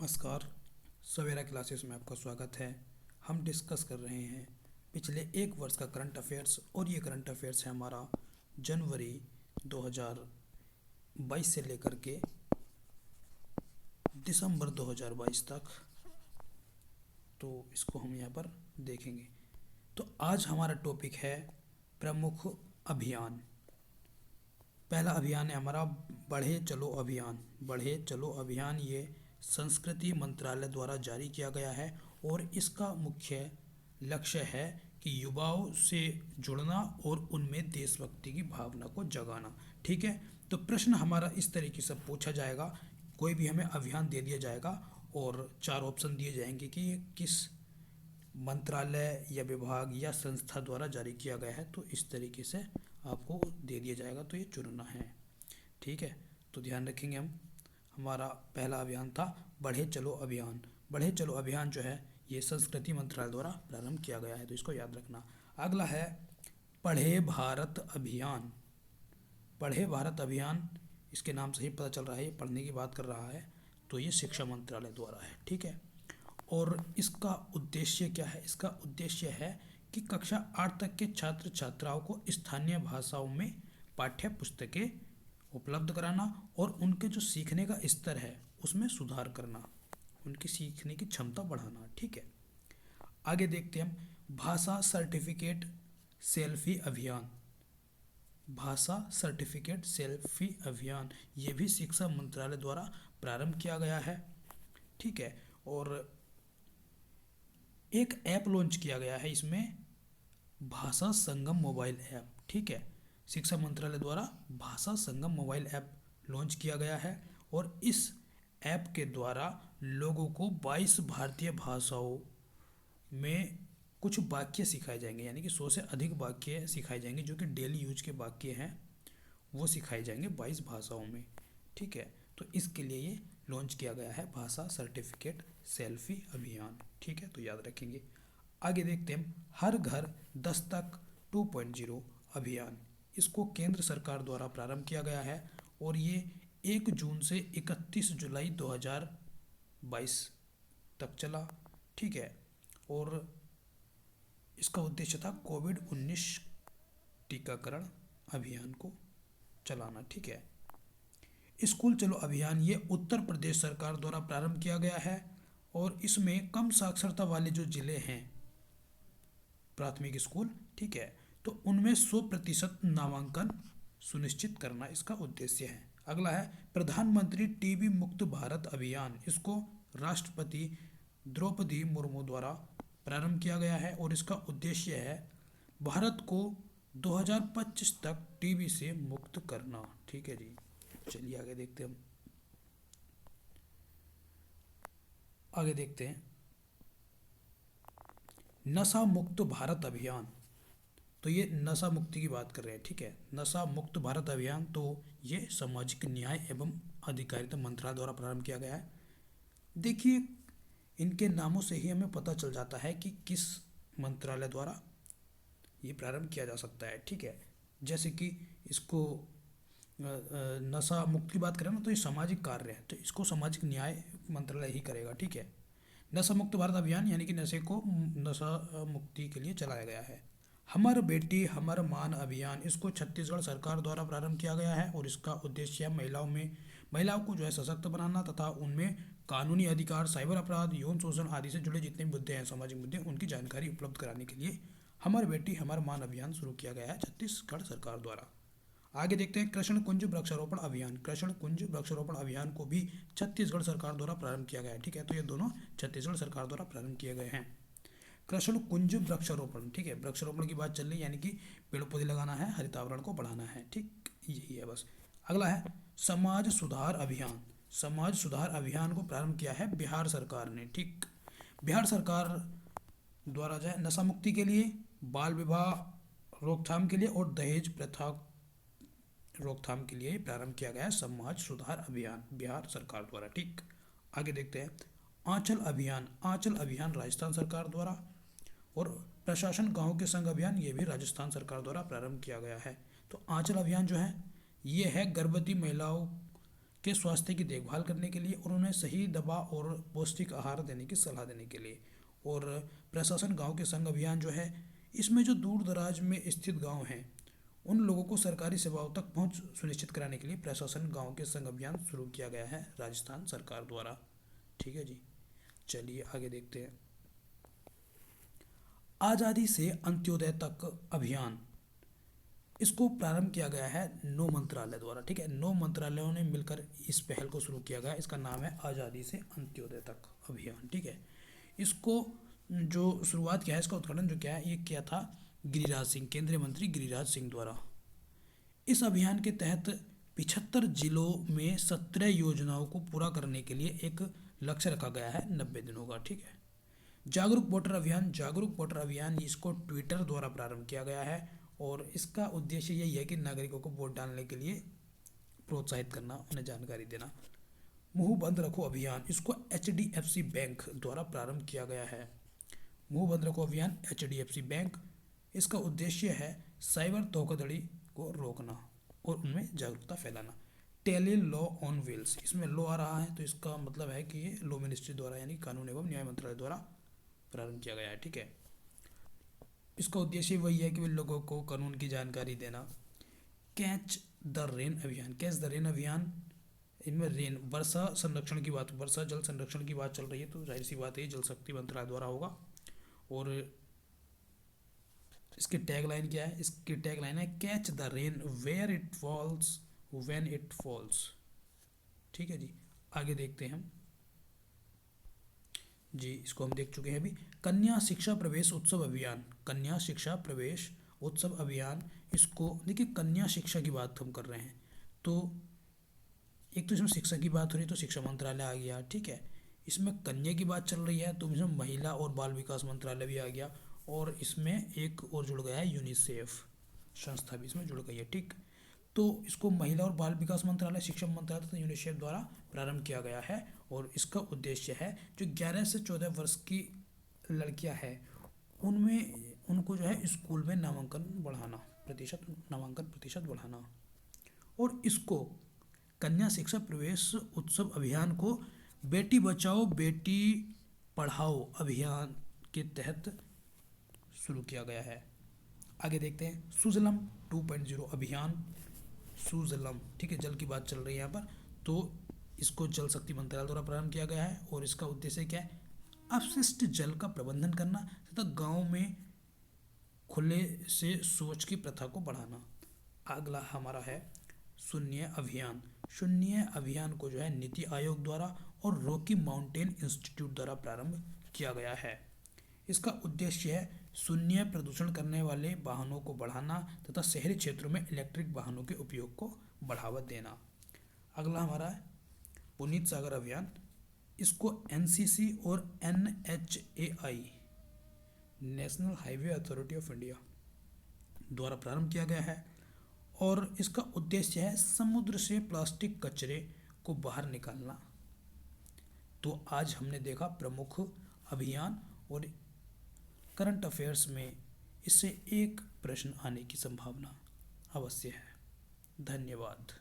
नमस्कार। सवेरा क्लासेस में आपका स्वागत है। हम डिस्कस कर रहे हैं पिछले एक वर्ष का करंट अफेयर्स, और ये करंट अफेयर्स है हमारा जनवरी 2022 से लेकर के दिसंबर 2022 तक। तो इसको हम यहाँ पर देखेंगे। तो आज हमारा टॉपिक है प्रमुख अभियान। पहला अभियान है हमारा बढ़े चलो अभियान। बढ़े चलो अभियान ये संस्कृति मंत्रालय द्वारा जारी किया गया है और इसका मुख्य लक्ष्य है कि युवाओं से जुड़ना और उनमें देशभक्ति की भावना को जगाना। ठीक है, तो प्रश्न हमारा इस तरीके से पूछा जाएगा। कोई भी हमें अभियान दे दिया जाएगा और 4 ऑप्शन दिए जाएंगे कि ये किस मंत्रालय या विभाग या संस्था द्वारा जारी किया गया है। तो इस तरीके से आपको दे दिया जाएगा, तो ये चुनना है। ठीक है, तो ध्यान रखेंगे हम। हमारा पहला अभियान था बढ़े चलो अभियान। बढ़े चलो अभियान जो है ये संस्कृति मंत्रालय द्वारा प्रारंभ किया गया है, तो इसको याद रखना। अगला है पढ़े भारत अभियान। पढ़े भारत अभियान, इसके नाम से ही पता चल रहा है ये पढ़ने की बात कर रहा है, तो ये शिक्षा मंत्रालय द्वारा है। ठीक है, और इसका उद्देश्य क्या है? इसका उद्देश्य है कि कक्षा 8 तक के छात्र छात्राओं को स्थानीय भाषाओं में पाठ्य पुस्तकें उपलब्ध कराना और उनके जो सीखने का स्तर है उसमें सुधार करना, उनकी सीखने की क्षमता बढ़ाना। ठीक है, आगे देखते हैं हम भाषा सर्टिफिकेट सेल्फी अभियान। भाषा सर्टिफिकेट सेल्फी अभियान ये भी शिक्षा मंत्रालय द्वारा प्रारंभ किया गया है। ठीक है, और एक ऐप लॉन्च किया गया है इसमें, भाषा संगम मोबाइल ऐप। ठीक है, शिक्षा मंत्रालय द्वारा भाषा संगम मोबाइल ऐप लॉन्च किया गया है और इस ऐप के द्वारा लोगों को 22 भारतीय भाषाओं में कुछ वाक्य सिखाए जाएंगे, यानी कि 100 से अधिक वाक्य सिखाए जाएंगे जो कि डेली यूज के वाक्य हैं, वो सिखाए जाएंगे 22 भाषाओं में। ठीक है, तो इसके लिए ये लॉन्च किया गया है भाषा सर्टिफिकेट सेल्फी अभियान। ठीक है, तो याद रखेंगे। आगे देखते हैं हर घर दस्तक 2.0 अभियान। इसको केंद्र सरकार द्वारा प्रारंभ किया गया है और ये 1 जून से 31 जुलाई 2022 तक चला। ठीक है, और इसका उद्देश्य था कोविड-19 टीकाकरण अभियान को चलाना। ठीक है, स्कूल चलो अभियान ये उत्तर प्रदेश सरकार द्वारा प्रारंभ किया गया है और इसमें कम साक्षरता वाले जो जिले हैं प्राथमिक स्कूल, ठीक है, तो उनमें 100% नामांकन सुनिश्चित करना इसका उद्देश्य है। अगला है प्रधानमंत्री टीबी मुक्त भारत अभियान। इसको राष्ट्रपति द्रौपदी मुर्मू द्वारा प्रारंभ किया गया है और इसका उद्देश्य है भारत को 2025 तक टीबी से मुक्त करना। ठीक है जी, चलिए आगे देखते हैं हम। आगे देखते हैं नशा मुक्त भारत अभियान। तो ये नशा मुक्ति की बात कर रहे हैं। ठीक है, नशा मुक्त भारत अभियान, तो ये सामाजिक न्याय एवं अधिकारिता मंत्रालय द्वारा प्रारंभ किया गया है। देखिए, इनके नामों से ही हमें पता चल जाता है कि किस मंत्रालय द्वारा ये प्रारंभ किया जा सकता है। ठीक है, जैसे कि इसको नशा मुक्त की बात करें ना, तो ये सामाजिक कार्य है, तो इसको सामाजिक न्याय मंत्रालय ही करेगा। ठीक है, नशा मुक्त भारत अभियान यानी कि नशे को नशा मुक्ति के लिए चलाया गया है। हमर बेटी हमर मान अभियान, इसको छत्तीसगढ़ सरकार द्वारा प्रारंभ किया गया है और इसका उद्देश्य है महिलाओं को जो है सशक्त बनाना तथा उनमें कानूनी अधिकार, साइबर अपराध, यौन शोषण आदि से जुड़े जितने मुद्दे हैं, सामाजिक मुद्दे, उनकी जानकारी उपलब्ध कराने के लिए हमर बेटी हमर मान अभियान शुरू किया गया है छत्तीसगढ़ सरकार द्वारा। आगे देखते हैं कृष्ण कुंज वृक्षारोपण अभियान। कृष्ण कुंज वृक्षारोपण अभियान को भी छत्तीसगढ़ सरकार द्वारा प्रारंभ किया गया है। ठीक है, तो ये दोनों छत्तीसगढ़ सरकार द्वारा प्रारंभ किए गए हैं। कृष्ण कुंज वृक्षारोपण, ठीक है, वृक्षारोपण की बात चल रही है, यानी कि पेड़ पौधे लगाना है, हरितावरण को बढ़ाना है। ठीक, यही है बस। अगला है समाज सुधार अभियान। समाज सुधार अभियान को प्रारंभ किया है बिहार सरकार ने। ठीक, बिहार सरकार द्वारा जो है नशा मुक्ति के लिए, बाल विवाह रोकथाम के लिए और दहेज प्रथा रोकथाम के लिए प्रारंभ किया गया है समाज सुधार अभियान बिहार सरकार द्वारा। ठीक, आगे देखते हैं आंचल अभियान। आंचल अभियान राजस्थान सरकार द्वारा, और प्रशासन गांव के संग अभियान ये भी राजस्थान सरकार द्वारा प्रारंभ किया गया है। तो आंचल अभियान जो है ये है गर्भवती महिलाओं के स्वास्थ्य की देखभाल करने के लिए और उन्हें सही दवा और पौष्टिक आहार देने की सलाह देने के लिए। और प्रशासन गांव के संग अभियान जो है, इसमें जो दूर दराज में स्थित गांव हैं उन लोगों को सरकारी सेवाओं तक पहुंच सुनिश्चित कराने के लिए प्रशासन गांव के संग अभियान शुरू किया गया है राजस्थान सरकार द्वारा। ठीक है जी, चलिए आगे देखते हैं। आज़ादी से अंत्योदय तक अभियान, इसको प्रारंभ किया गया है 9 मंत्रालय द्वारा। ठीक है, 9 मंत्रालयों ने मिलकर इस पहल को शुरू किया गया। इसका नाम है आज़ादी से अंत्योदय तक अभियान। ठीक है, इसको जो शुरुआत किया है, इसका उद्घाटन जो किया है, ये किया था गिरिराज सिंह, केंद्रीय मंत्री गिरिराज सिंह द्वारा। इस अभियान के तहत 75 जिलों में 17 योजनाओं को पूरा करने के लिए एक लक्ष्य रखा गया है 90 दिनों का। ठीक है, जागरूक वोटर अभियान, जागरूक वोटर अभियान इसको ट्विटर द्वारा प्रारंभ किया गया है और इसका उद्देश्य यही है कि नागरिकों को वोट डालने के लिए प्रोत्साहित करना, उन्हें जानकारी देना। मुंह बंद रखो अभियान, इसको HDFC बैंक द्वारा प्रारंभ किया गया है। मुंह बंद रखो अभियान HDFC बैंक, इसका उद्देश्य है साइबर धोखाधड़ी को रोकना और उनमें जागरूकता फैलाना। टेली लॉ ऑन व्हील्स, इसमें लॉ आ रहा है तो इसका मतलब है कि ये लॉ मिनिस्ट्री द्वारा यानी कानून एवं न्याय मंत्रालय द्वारा प्रारंभ किया गया है। ठीक है, इसका उद्देश्य वही है कि वे लोगों को कानून की जानकारी देना। कैच द रेन अभियान, कैच द रेन अभियान, इनमें रेन वर्षा संरक्षण की बात, वर्षा जल संरक्षण की बात चल रही है तो जाहिर सी बात है जल शक्ति मंत्रालय द्वारा होगा। और इसकी टैगलाइन क्या है? इसकी टैगलाइन है catch the rain where it falls when it falls. ठीक है जी, आगे देखते हैं हम जी, इसको हम देख चुके हैं अभी। कन्या शिक्षा प्रवेश उत्सव अभियान, कन्या शिक्षा प्रवेश उत्सव अभियान, इसको देखिए कन्या शिक्षा की बात हम कर रहे हैं तो एक तो इसमें शिक्षा की बात हो रही है तो शिक्षा मंत्रालय आ गया। ठीक है, इसमें कन्या की बात चल रही है तो इसमें महिला और बाल विकास मंत्रालय भी आ गया और इसमें एक और जुड़ गया है यूनिसेफ संस्था भी इसमें जुड़ गई है। ठीक, तो इसको महिला और बाल विकास मंत्रालय, शिक्षा मंत्रालय तथा यूनिसेफ द्वारा प्रारंभ किया गया है और इसका उद्देश्य है जो 11 से 14 वर्ष की लड़कियां हैं उनमें उनको जो है स्कूल में नामांकन प्रतिशत बढ़ाना। और इसको कन्या शिक्षा प्रवेश उत्सव अभियान को बेटी बचाओ बेटी पढ़ाओ अभियान के तहत शुरू किया गया है। आगे देखते हैं सुजलम 2.0 अभियान, सुजलम। ठीक है, जल की बात चल रही है यहाँ पर तो इसको जल शक्ति मंत्रालय द्वारा प्रारंभ किया गया है और इसका उद्देश्य क्या है? अपशिष्ट जल का प्रबंधन करना तथा गांव में खुले से शौच की प्रथा को बढ़ाना। अगला हमारा है शून्य अभियान। शून्य अभियान को जो है नीति आयोग द्वारा और रॉकी माउंटेन इंस्टीट्यूट द्वारा प्रारंभ किया गया है। इसका उद्देश्य है शून्य प्रदूषण करने वाले वाहनों को बढ़ाना तथा शहरी क्षेत्रों में इलेक्ट्रिक वाहनों के उपयोग को बढ़ावा देना। अगला हमारा है पुनीत सागर अभियान। इसको NCC और NHAI national highway authority of India द्वारा प्रारंभ किया गया है और इसका उद्देश्य है समुद्र से प्लास्टिक कचरे को बाहर निकालना। तो आज हमने देखा प्रमुख अभियान और करंट अफेयर्स में इससे एक प्रश्न आने की संभावना अवश्य है। धन्यवाद।